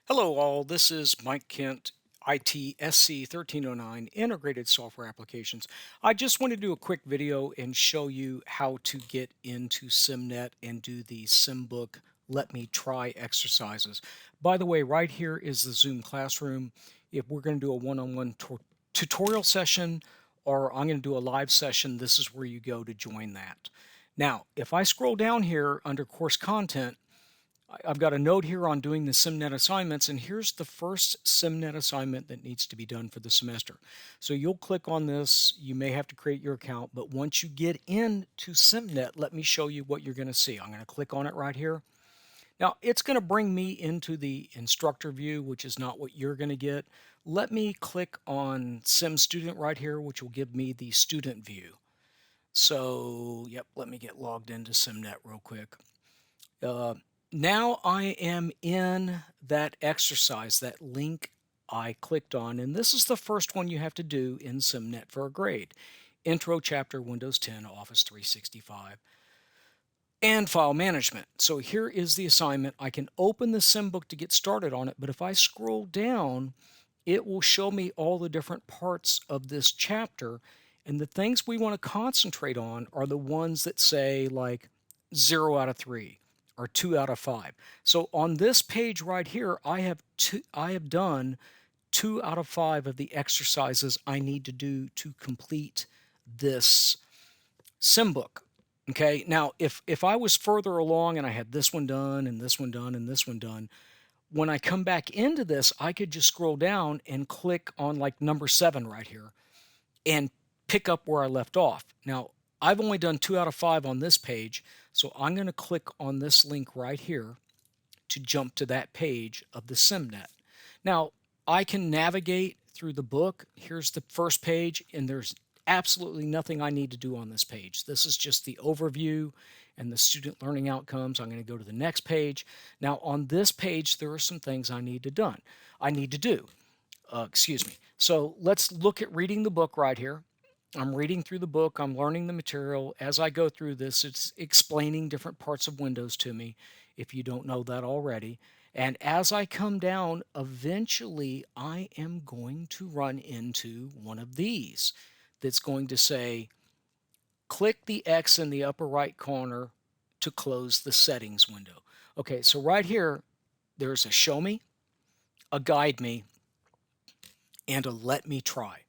Hello all, this is Mike Kent, ITSC 1309 Integrated Software Applications. I just want to do a quick video and show you how to get into SIMnet and do the SIMbook Let Me Try exercises. By the way, right here is the Zoom classroom. If we're going to do a one-on-one tutorial session or I'm going to do a live session, this is where you go to join that. Now, if I scroll down here under course content, I've got a note here on doing the SIMnet assignments, and here's the first SIMnet assignment that needs to be done for the semester. So you'll click on this. You may have to create your account, but once you get into SIMnet, let me show you what you're going to see. I'm going to click on it right here. Now, it's going to bring me into the instructor view, which is not what you're going to get. Let me click on Sim Student right here, which will give me the student view. So, yep, let me get logged into SIMnet real quick. Now I am in that exercise, that link I clicked on, and this is the first one you have to do in SIMnet for a grade. Intro Chapter Windows 10 Office 365 and File Management. So here is the assignment. I can open the SIMbook to get started on it, but if I scroll down, it will show me all the different parts of this chapter, and the things we want to concentrate on are the ones that say like 0 out of 3 or 2 out of 5. So on this page right here, I have done 2 out of 5 of the exercises I need to do to complete this SIMbook. Okay, now if I was further along and I had this one done and this one done and this one done, when I come back into this, I could just scroll down and click on like number 7 right here and pick up where I left off. Now, I've only done 2 out of 5 on this page, so I'm going to click on this link right here to jump to that page of the SIMnet. Now, I can navigate through the book. Here's the first page, and there's absolutely nothing I need to do on this page. This is just the overview and the student learning outcomes. I'm going to go to the next page. Now, on this page, there are some things I need to do. Excuse me. So let's look at reading the book right here. I'm reading through the book. I'm learning the material. As I go through this, it's explaining different parts of Windows to me, if you don't know that already. And as I come down, eventually I am going to run into one of these that's going to say, click the X in the upper right corner to close the settings window. Okay, so right here, there's a show me, a guide me, and a let me try.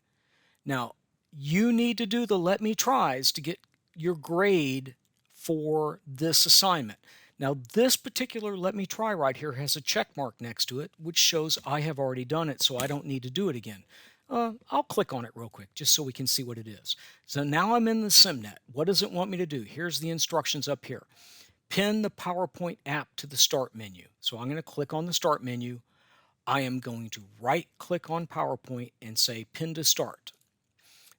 Now, you need to do the let me tries to get your grade for this assignment. Now, this particular let me try right here has a check mark next to it, which shows I have already done it, so I don't need to do it again. I'll click on it real quick just so we can see what it is. So now I'm in the SIMnet. What does it want me to do? Here's the instructions up here. Pin the PowerPoint app to the start menu. So I'm going to click on the start menu. I am going to right click on PowerPoint and say pin to start.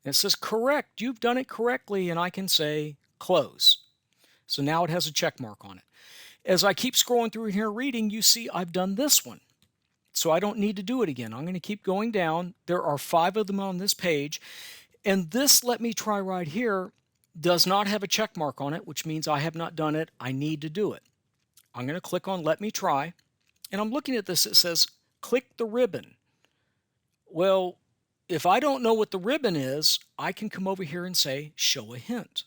And it says correct, you've done it correctly, and I can say close. So now it has a check mark on it. As I keep scrolling through here reading, you see I've done this one. So I don't need to do it again. I'm going to keep going down. There are 5 of them on this page. And this let me try right here does not have a check mark on it, which means I have not done it. I need to do it. I'm going to click on let me try. And I'm looking at this. It says click the ribbon. Well, if I don't know what the ribbon is, I can come over here and say show a hint.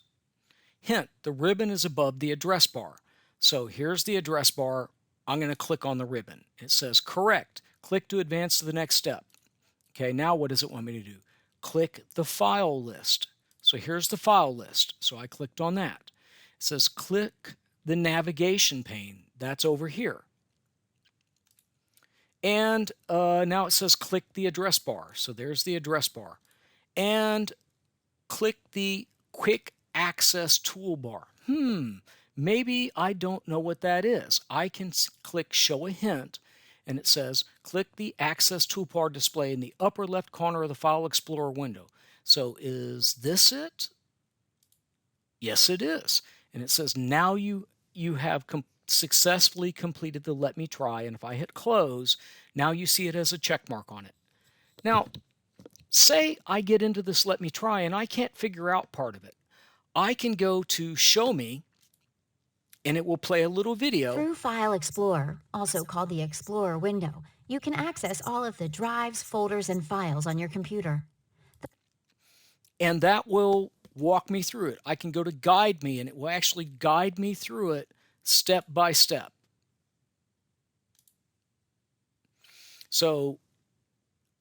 Hint, the ribbon is above the address bar. So here's the address bar. I'm going to click on the ribbon. It says correct. Click to advance to the next step. Okay, now what does it want me to do? Click the file list. So here's the file list. So I clicked on that. It says click the navigation pane. That's over here. And now it says click the address bar. So there's the address bar. And click the quick access toolbar. Maybe I don't know what that is. I can click show a hint, and it says click the access toolbar display in the upper left corner of the File Explorer window. So is this it? Yes, it is. And it says now you have successfully completed the let me try, and if I hit close, now you see it has a check mark on it. Now, say I get into this let me try and I can't figure out part of it. I can go to show me, and it will play a little video. Through File Explorer, also called the Explorer window, You can access all of the drives, folders, and files on your computer. And that will walk me through it. I can go to guide me and it will actually guide me through it step by step. So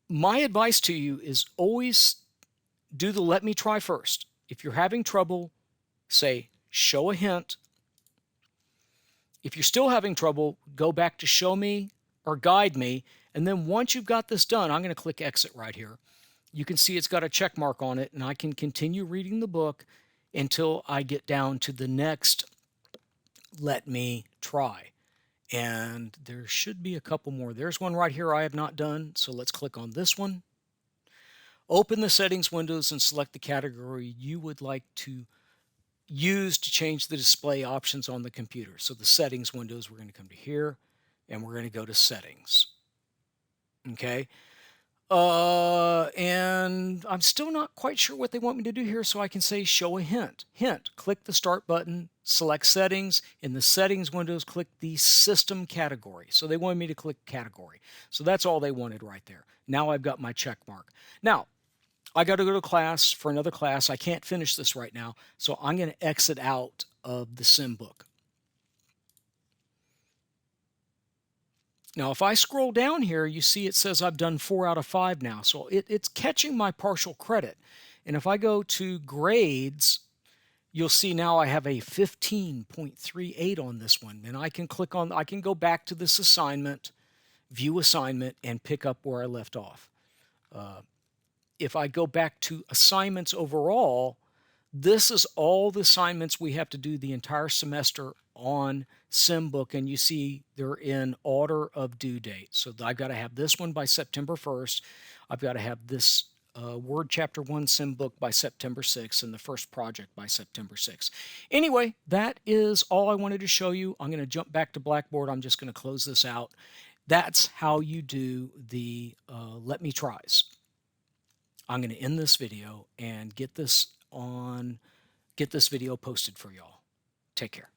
my advice to you is always do the let me try first. If you're having trouble, say show a hint. If you're still having trouble, go back to show me or guide me. And then once you've got this done, I'm going to click exit right here. You can see it's got a check mark on it, and I can continue reading the book until I get down to the next let me try. And there should be a couple more. There's one right here I have not done, so let's click on this one. Open the settings windows and select the category you would like to use to change the display options on the computer. So the settings windows, we're going to come to here, and we're going to go to settings. Okay. And I'm still not quite sure what they want me to do here, so I can say show a hint. Hint, click the start button, select settings. In the settings windows, click the system category. So they wanted me to click category. So that's all they wanted right there. Now I've got my check mark. Now, I got to go to class for another class. I can't finish this right now, so I'm going to exit out of the SIMbook. Now, if I scroll down here, you see it says I've done 4 out of 5 now. So it's catching my partial credit. And if I go to grades, you'll see now I have a 15.38 on this one. And I can go back to this assignment, view assignment, and pick up where I left off. If I go back to assignments overall, this is all the assignments we have to do the entire semester on SIMbook, and you see they're in order of due date. So I've got to have this one by September 1st. I've got to have this Word Chapter 1 SIMbook by September 6th, and the first project by September 6th. Anyway, that is all I wanted to show you. I'm going to jump back to Blackboard. I'm just going to close this out. That's how you do the Let Me Tries. I'm going to end this video and get this video posted for y'all. Take care.